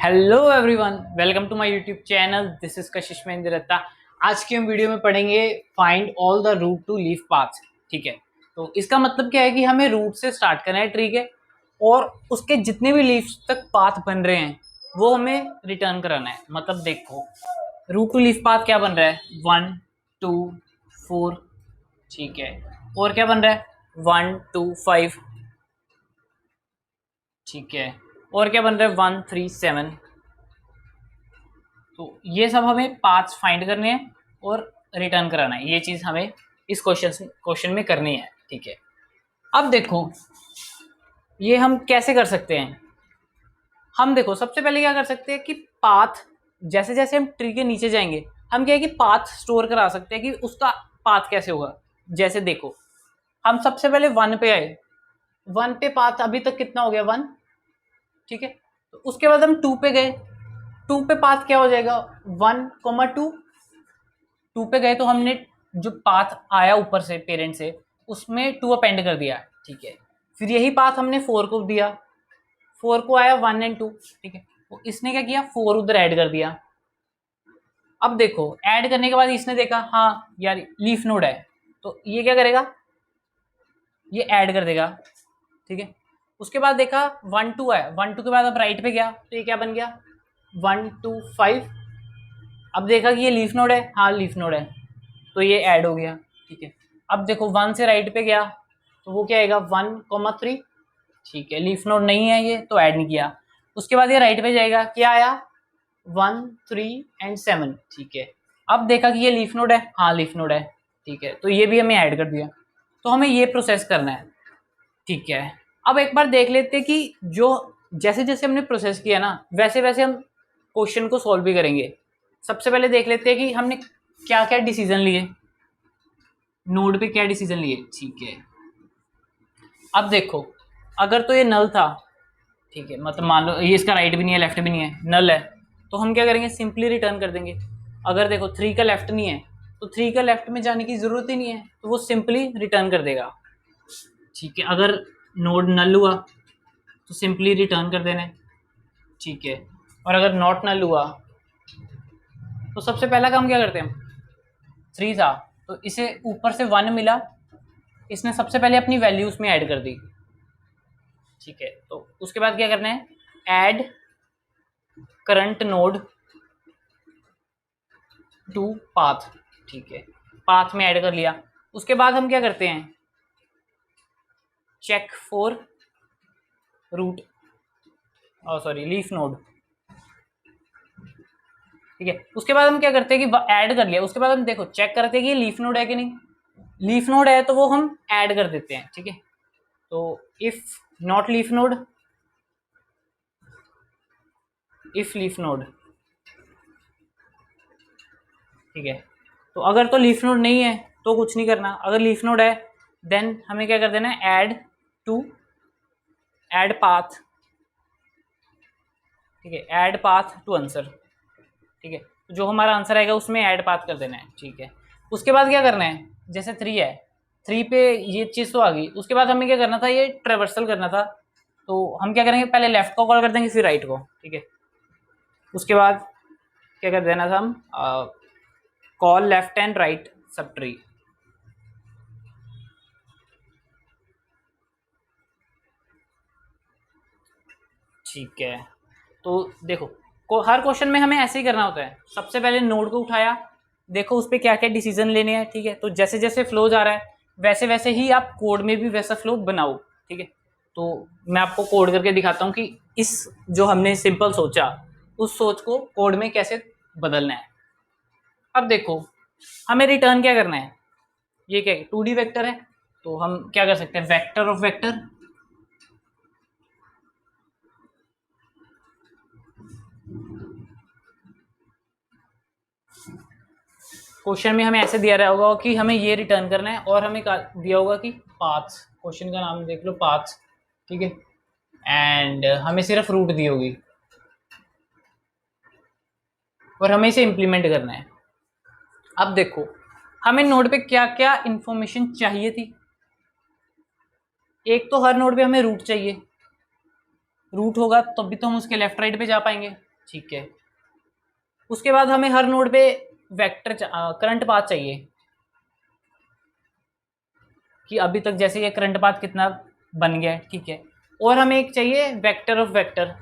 Hello everyone, welcome to my YouTube channel. This is Kashish Mahendra Datta. आज की हम वीडियो में पढ़ेंगे find all the root to leaf path. ठीक है, तो इसका मतलब क्या है कि हमें रूट से स्टार्ट करना है ट्री के, और उसके जितने भी लीव्स तक पाथ बन रहे हैं वो हमें रिटर्न कराना है। मतलब देखो, रूट टू लीफ पाथ क्या बन रहा है, 1 2 4। ठीक है, और क्या बन रहा है, 1 2 5। ठीक है, और क्या बन रहा है, 1 3 7। तो ये सब हमें पाथ्स फाइंड करने हैं और रिटर्न कराना है। ये चीज हमें इस क्वेश्चन में करनी है। ठीक है, अब देखो ये हम कैसे कर सकते हैं। हम देखो सबसे पहले क्या कर सकते हैं कि पाथ, जैसे जैसे हम ट्री के नीचे जाएंगे हम क्या है कि पाथ स्टोर करा सकते हैं कि उसका पाथ कैसे होगा। जैसे देखो, हम सबसे पहले 1 पे आए, 1 पे पाथ अभी तक कितना हो गया, 1। ठीक है, तो उसके बाद हम 2 पे गए, 2 पे पाथ क्या हो जाएगा, 1 2। 2 पे गए तो हमने जो पाथ आया ऊपर से पेरेंट से उसमें 2 अपेंड कर दिया। ठीक है, फिर यही पाथ हमने 4 को दिया, 4 को आया 1 और 2। ठीक है, तो इसने क्या किया, 4 उधर ऐड कर दिया। अब देखो ऐड करने के बाद इसने देखा हाँ यार लीफ नोड है, तो ये क्या करेगा, ये ऐड कर देगा। ठीक है, उसके बाद देखा 1 2 आया, 1 2 के बाद अब राइट पे गया तो ये क्या बन गया, 1 2 5। अब देखा कि ये लीफ नोड है, हाँ लीफ नोड है, तो ये ऐड हो गया। ठीक है, अब देखो 1 से राइट पे गया तो वो क्या आएगा, 1 3। ठीक है, लीफ नोड नहीं है ये तो ऐड नहीं किया। उसके बाद ये राइट पे जाएगा, क्या आया, 1 3 और 7। ठीक है, अब देखा कि ये लीफ नोड है, हाँ लीफ नोड है। ठीक है, तो ये भी हमें ऐड कर दिया। तो हमें ये प्रोसेस करना है। ठीक है, अब एक बार देख लेते हैं कि जो जैसे जैसे हमने प्रोसेस किया ना वैसे वैसे हम क्वेश्चन को सॉल्व भी करेंगे। सबसे पहले देख लेते हैं कि हमने क्या क्या डिसीजन लिए, नोड पे क्या डिसीजन लिए। ठीक है, अब देखो अगर तो ये नल था, ठीक है, मतलब मान लो ये इसका राइट भी नहीं है लेफ्ट भी नहीं है, नल है, तो हम क्या करेंगे, सिंपली रिटर्न कर देंगे। अगर देखो 3 का लेफ्ट नहीं है तो 3 का लेफ्ट में जाने की जरूरत ही नहीं है, तो वो सिंपली रिटर्न कर देगा। ठीक है, अगर नोड नल हुआ तो सिंपली रिटर्न कर देना है। ठीक है, और अगर नॉट नल हुआ तो सबसे पहला काम क्या करते हैं हम, 3 था तो इसे ऊपर से 1 मिला, इसने सबसे पहले अपनी वैल्यू उसमें ऐड कर दी। ठीक है, तो उसके बाद क्या करना है, add current node to path. ठीक है, पाथ में ऐड कर लिया। उसके बाद हम क्या करते हैं, check for root, sorry leaf node. ठीक है, उसके बाद हम क्या करते हैं कि ऐड कर लिया, उसके बाद हम देखो चेक करते हैं कि लीफ नोड है कि नहीं। लीफ नोड है तो वो हम ऐड कर देते हैं। ठीक है, तो if not leaf node, if leaf node. ठीक है, तो अगर तो लीफ नोड नहीं है तो कुछ नहीं करना, अगर लीफ नोड है देन हमें क्या कर देना है, ऐड पाथ। ठीक है, ऐड पाथ टू आंसर। ठीक है, तो जो हमारा आंसर आएगा उसमें ऐड पाथ कर देना है। ठीक है, उसके बाद क्या करना है, जैसे 3 है, 3 पे ये चीज़ तो आ गई, उसके बाद हमें क्या करना था, ये ट्रेवर्सल करना था। तो हम क्या करेंगे, पहले लेफ्ट को कॉल कर देंगे फिर राइट को। ठीक है, उसके बाद क्या कर देना था हम, call left and right sub tree. ठीक है, तो देखो हर क्वेश्चन में हमें ऐसे ही करना होता है। सबसे पहले नोड को उठाया, देखो उस पर क्या क्या डिसीजन लेने हैं। ठीक है, तो जैसे जैसे फ्लो जा रहा है वैसे वैसे ही आप कोड में भी वैसा फ्लो बनाओ। ठीक है, तो मैं आपको कोड करके दिखाता हूँ कि इस जो हमने सिंपल सोचा उस सोच को कोड में कैसे बदलना है। अब देखो हमें रिटर्न क्या करना है, ये क्या है, 2D वेक्टर है, तो हम क्या कर सकते हैं, वेक्टर ऑफ वेक्टर। क्वेश्चन में हमें ऐसे दिया रहा होगा कि हमें ये रिटर्न करना है, और हमें दिया होगा कि पाथ्स, क्वेश्चन का नाम देख लो पाथ्स। ठीक है, एंड हमें सिर्फ रूट दी होगी और हमें इसे इम्प्लीमेंट करना है। अब देखो हमें नोड पे क्या क्या इंफॉर्मेशन चाहिए थी। एक तो हर नोड पे हमें रूट चाहिए, रूट होगा तभी तो हम उसके लेफ्ट राइट पे जा पाएंगे। ठीक है। उसके बाद हमें हर नोड पे वेक्टर करंट पाथ चाहिए कि अभी तक जैसे ये करंट पाथ कितना बन गया है, ठीक है। और हमें एक चाहिए वेक्टर ऑफ वेक्टर,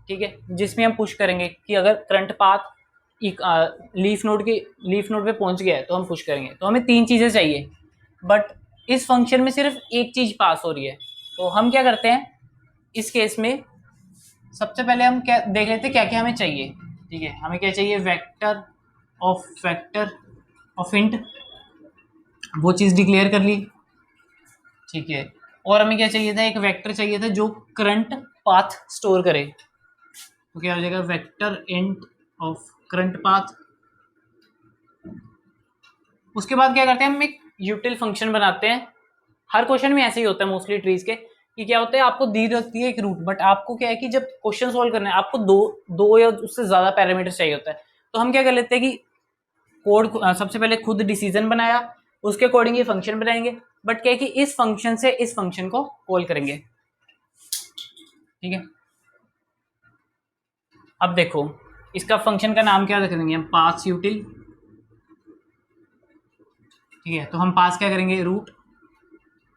ठीक है, जिसमें हम पुश करेंगे कि अगर करंट पाथ लीफ नोड पे पहुंच गया है तो हम पुश करेंगे। तो हमें तीन चीज़ें चाहिए, बट इस फंक्शन में सिर्फ एक चीज़ पास हो रही है। तो हम क्या करते हैं इस केस में, सबसे पहले हम क्या देख लेते हैं क्या क्या हमें चाहिए। ठीक है, हमें क्या चाहिए, वेक्टर ऑफ इंट, वो चीज़ डिक्लेयर कर ली, ठीक है। और हमें क्या चाहिए था, एक वेक्टर चाहिए था जो करंट पाथ स्टोर करे। तो क्या हो जाएगा, vector int of current path. उसके बाद क्या करते हैं, हम एक यूटिल फंक्शन बनाते हैं। हर क्वेश्चन में ऐसे ही होता है मोस्टली ट्रीज के, कि क्या होता है आपको दी रहती है एक रूट, बट आपको क्या है कि जब क्वेश्चन सॉल्व करना है आपको दो या उससे ज्यादा पैरामीटर चाहिए होता है। तो हम क्या कर लेते हैं कि कोड सबसे पहले खुद डिसीजन बनाया, उसके अकॉर्डिंग ये फंक्शन बनाएंगे, बट क्या है कि इस फंक्शन से इस फंक्शन को कॉल करेंगे, ठीक है। अब देखो इसका फंक्शन का नाम क्या रख देंगे हम, पास यूटिल, ठीक है। तो हम पास क्या करेंगे, root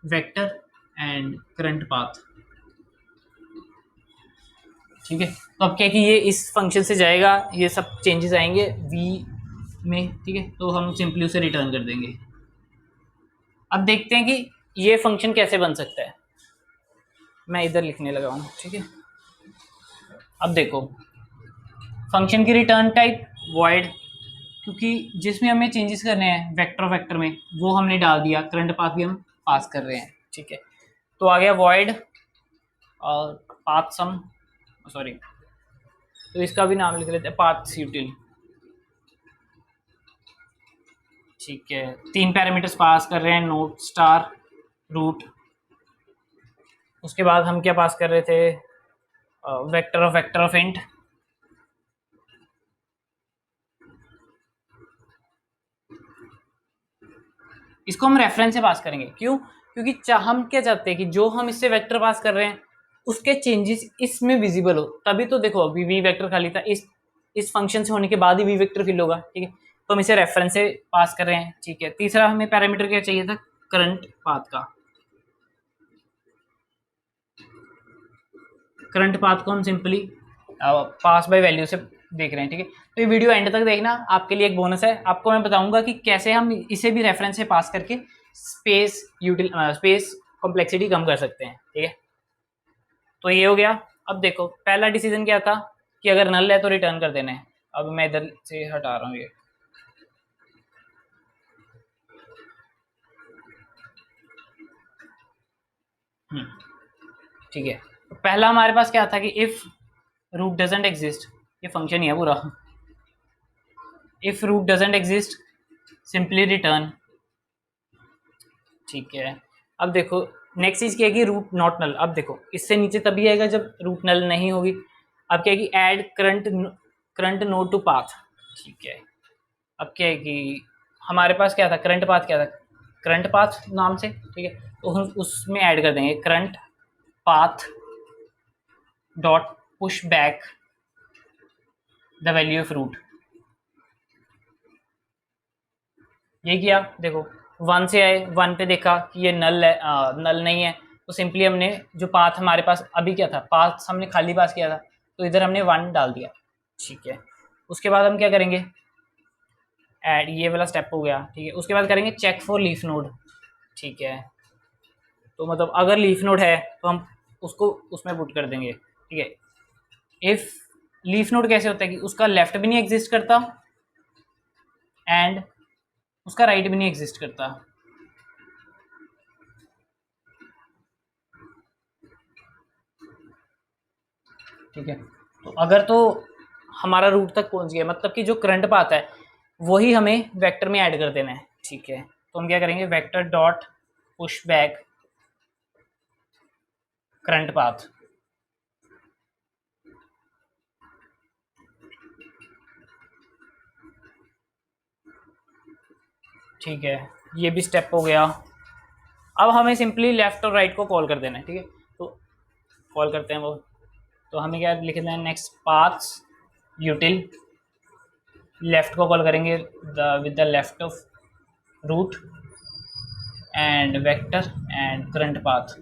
vector and current path, ठीक है। तो अब क्या है कि ये इस फंक्शन से जाएगा, ये सब चेंजेस आएंगे वी में, ठीक है। तो हम सिंपली उसे रिटर्न कर देंगे। अब देखते हैं कि ये फंक्शन कैसे बन सकता है। मैं इधर लिखने लगा हूँ, ठीक है। अब देखो फंक्शन की रिटर्न टाइप वॉइड, क्योंकि जिसमें हमें चेंजेस करने हैं वेक्टर वेक्टर में वो हमने डाल दिया, करंट पाथ भी हम पास कर रहे हैं, ठीक है। तो आ गया वॉइड और पाथ सम, सॉरी, तो इसका भी नाम लिख लेते हैं पाथ यूटिल, ठीक है। तीन पैरामीटर्स पास कर रहे हैं, नोट स्टार रूट। उसके बाद हम क्या पास कर रहे थे, वेक्टर ऑफ इंट, इसको हम रेफरेंस से पास करेंगे। क्यों, क्योंकि हम क्या चाहते हैं कि जो हम इससे वेक्टर पास कर रहे हैं उसके चेंजेस इसमें विजिबल हो। तभी तो देखो अभी वी वेक्टर खाली था, इस फंक्शन से होने के बाद ही वी वेक्टर फिल होगा, ठीक है। तो हम इसे रेफरेंस से पास कर रहे हैं, ठीक है। तीसरा हमें पैरामीटर क्या चाहिए था, करंट पाथ का। करंट पाथ को हम सिंपली पास बाय वैल्यू से देख रहे हैं, ठीक है। तो ये वीडियो एंड तक देखना, आपके लिए एक बोनस है। आपको मैं बताऊंगा कि कैसे हम इसे भी रेफरेंस से पास करके स्पेस कॉम्प्लेक्सिटी कम कर सकते हैं, ठीक है। तो ये हो गया। अब देखो पहला डिसीजन क्या था कि अगर नल है तो रिटर्न कर देना है। अब मैं इधर से हटा रहा हूँ ये, ठीक है। तो पहला हमारे पास क्या था कि इफ रूट डजंट एग्जिस्ट, ये फंक्शन ही है पूरा, if root doesn't exist simply return, ठीक है। अब देखो नेक्स्ट चीज क्या है कि रूट नॉट नल। अब देखो इससे नीचे तभी आएगा जब रूट नल नहीं होगी। अब क्या है कि add current node to path, ठीक है। अब क्या है कि हमारे पास क्या था, करंट पाथ क्या था, करंट पाथ नाम से, ठीक है। तो हम उसमें ऐड कर देंगे current path dot push back the value of root. ये किया, देखो वन से आए, वन पे देखा कि ये नल है, नल नहीं है, तो सिंपली हमने जो पाथ हमारे पास अभी क्या था, पाथ हमने खाली पास किया था, तो इधर हमने वन डाल दिया, ठीक है। उसके बाद हम क्या करेंगे, ऐड, ये वाला स्टेप हो गया, ठीक है। उसके बाद करेंगे चेक फॉर लीफ नोड, ठीक है। तो मतलब अगर लीफ नोड है तो हम उसको उसमें पुट कर देंगे, ठीक है। इफ लीफ नोड कैसे होता है कि उसका लेफ्ट भी नहीं एग्जिस्ट करता एंड उसका राइट भी नहीं एग्जिस्ट करता, ठीक है। तो अगर तो हमारा रूट तक पहुंच गया, मतलब कि जो करंट पाथ है वही हमें वेक्टर में ऐड कर देना है, ठीक है। तो हम क्या करेंगे, vector dot push back current path, ठीक है। ये भी स्टेप हो गया। अब हमें सिंपली लेफ्ट और राइट को कॉल कर देना है, ठीक है। तो कॉल करते हैं वो, तो हमें क्या लिख देना है, नेक्स्ट पाथ्स यूटिल, लेफ्ट को कॉल करेंगे with the left of root and vector and current path.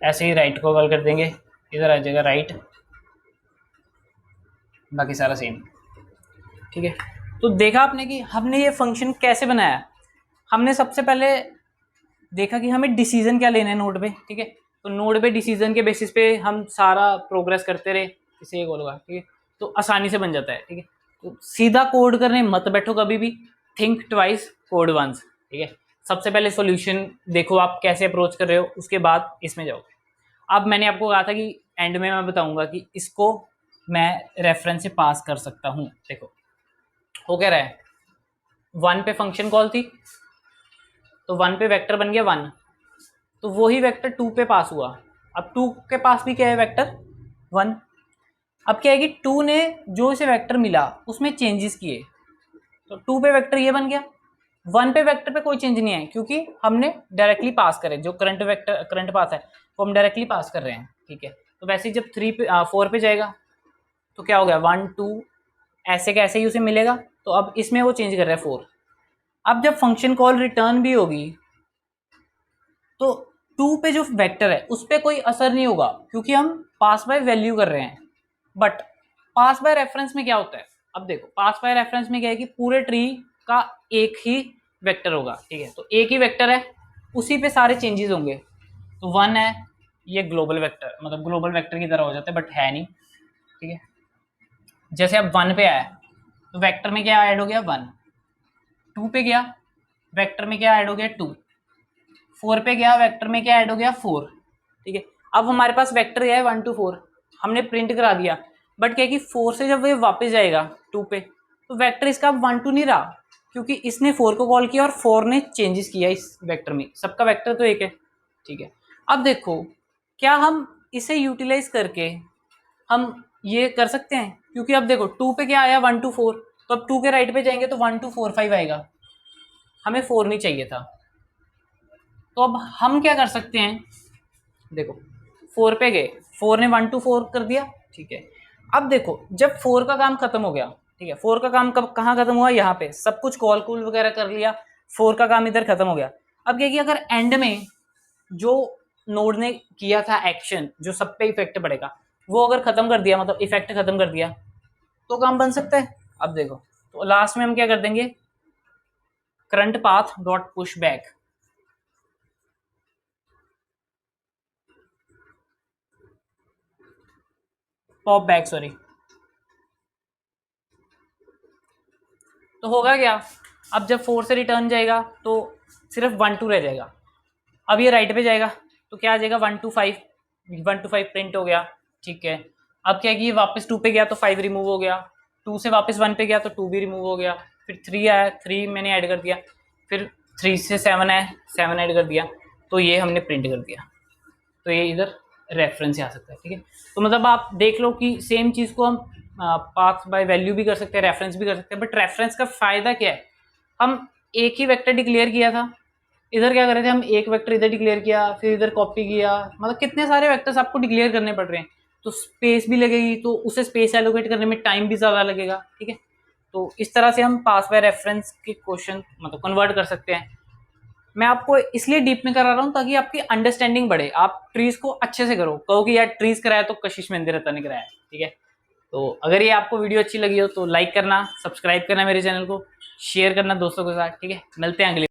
ऐसे ही राइट को कॉल कर देंगे, इधर आ जाएगा राइट, बाकी सारा सेम। ठीक है, तो देखा आपने कि हमने ये फंक्शन कैसे बनाया। हमने सबसे पहले देखा कि हमें डिसीजन क्या लेना है नोड पे। ठीक है, तो नोड पे डिसीजन के बेसिस पे हम सारा प्रोग्रेस करते रहे, इसे ये बोलूँगा। ठीक है, तो आसानी से बन जाता है। ठीक है, तो सीधा कोड करने मत बैठो कभी भी, थिंक ट्वाइस कोड वंस। ठीक है, सबसे पहले सॉल्यूशन देखो आप कैसे अप्रोच कर रहे हो, उसके बाद इसमें जाओ। अब मैंने आपको कहा था कि एंड में मैं बताऊंगा कि इसको मैं रेफरेंस से पास कर सकता हूँ। देखो हो क्या रहा है, 1 पे फंक्शन कॉल थी, तो 1 पे वेक्टर बन गया 1, तो वही वेक्टर 2 पे पास हुआ। अब 2 के पास भी क्या है, वेक्टर 1। अब क्या है कि 2 ने जो इसे वेक्टर मिला उसमें चेंजेस किए, तो 2 पे वेक्टर ये बन गया। 1 पे वेक्टर पे कोई चेंज नहीं है क्योंकि हमने डायरेक्टली पास करे, जो करंट वेक्टर करंट पास है वो हम डायरेक्टली पास कर रहे हैं। ठीक है, तो वैसे ही जब 3 पे 4 पे जाएगा तो क्या हो गया, 1 2 ऐसे कैसे ही उसे मिलेगा, तो अब इसमें वो चेंज कर रहा है 4। अब जब फंक्शन कॉल रिटर्न भी होगी तो 2 पे जो वेक्टर है उस पर कोई असर नहीं होगा क्योंकि हम पास बाय वैल्यू कर रहे हैं। बट पास बाय रेफरेंस में क्या होता है, अब देखो पास बाय रेफरेंस में क्या है कि पूरे ट्री का एक ही वेक्टर होगा। ठीक है, तो एक ही वेक्टर है, उसी पे सारे चेंजेस होंगे। तो 1 है, ये ग्लोबल वेक्टर, मतलब ग्लोबल वेक्टर की तरह हो जाता है, बट है नहीं। ठीक है, जैसे अब 1 पे आया तो वेक्टर में क्या ऐड हो गया, 1। 2 पे गया, वेक्टर में क्या ऐड हो गया, 2। 4 पे गया, वेक्टर में क्या ऐड हो गया, 4। ठीक है, अब हमारे पास वेक्टर है 1 2 4, हमने प्रिंट करा दिया। बट क्या है कि 4 से जब ये वापस जाएगा 2 पे, तो वेक्टर इसका 1 2 नहीं रहा क्योंकि इसने 4 को कॉल किया और 4 ने चेंजेस किया इस वेक्टर में, सबका वेक्टर तो एक है। ठीक है, अब देखो क्या हम इसे यूटिलाइज करके हम ये कर सकते हैं, क्योंकि अब देखो 2 पे क्या आया, 1 2 4, तो अब 2 के राइट पे जाएंगे तो 1 2 4 5 आएगा, हमें 4 नहीं चाहिए था। तो अब हम क्या कर सकते हैं, देखो 4 पे गए, 4 ने 1 2 4 कर दिया। ठीक है, अब देखो जब 4 का काम खत्म हो गया, ठीक है, 4 का काम कब कहाँ खत्म हुआ, यहाँ पे सब कुछ कॉल कूल वगैरह कर लिया, 4 का काम इधर खत्म हो गया। अब क्या कि अगर एंड में जो नोड ने किया था एक्शन जो सब पे इफेक्ट पड़ेगा, वो अगर खत्म कर दिया, मतलब इफेक्ट खत्म कर दिया, तो काम बन सकता है। अब देखो, तो लास्ट में हम क्या कर देंगे, current path dot push back, pop back sorry, तो होगा क्या, अब जब 4 से रिटर्न जाएगा तो सिर्फ 1 2 रह जाएगा। अब ये राइट पे जाएगा तो क्या आ जाएगा, 1 2 5, 1 2 5 प्रिंट हो गया। ठीक है, अब क्या है कि ये वापस 2 पे गया तो 5 रिमूव हो गया, 2 से वापस 1 पे गया तो 2 भी रिमूव हो गया, फिर 3 आया, 3 मैंने ऐड कर दिया, फिर 3 से 7 आया, 7 ऐड कर दिया, तो ये हमने प्रिंट कर दिया। तो ये इधर रेफरेंस से आ सकता है। ठीक है, तो मतलब आप देख लो कि सेम चीज़ को हम पाथ बाय वैल्यू भी कर सकते हैं, रेफरेंस भी कर सकते हैं। बट रेफरेंस का फ़ायदा क्या है, हम एक ही वेक्टर डिक्लेयर किया था, इधर क्या कर रहे थे, हम एक वेक्टर इधर डिक्लेयर किया, फिर इधर कॉपी किया, मतलब कितने सारे वेक्टर्स आपको डिक्लेयर करने पड़ रहे हैं, तो स्पेस भी लगेगी, तो उसे स्पेस एलोकेट करने में टाइम भी ज़्यादा लगेगा। ठीक है, तो इस तरह से हम पास बाय रेफरेंस के क्वेश्चन मतलब कन्वर्ट कर सकते हैं। मैं आपको इसलिए डीप में करा रहा हूँ ताकि आपकी अंडरस्टैंडिंग बढ़े, आप ट्रीज को अच्छे से करो, कहो कि यार ट्रीज कराया तो कशिश मंदिर रता ने कराया। ठीक है, तो अगर ये आपको वीडियो अच्छी लगी हो तो लाइक करना, सब्सक्राइब करना मेरे चैनल को, शेयर करना दोस्तों के साथ। ठीक है, मिलते हैं अगले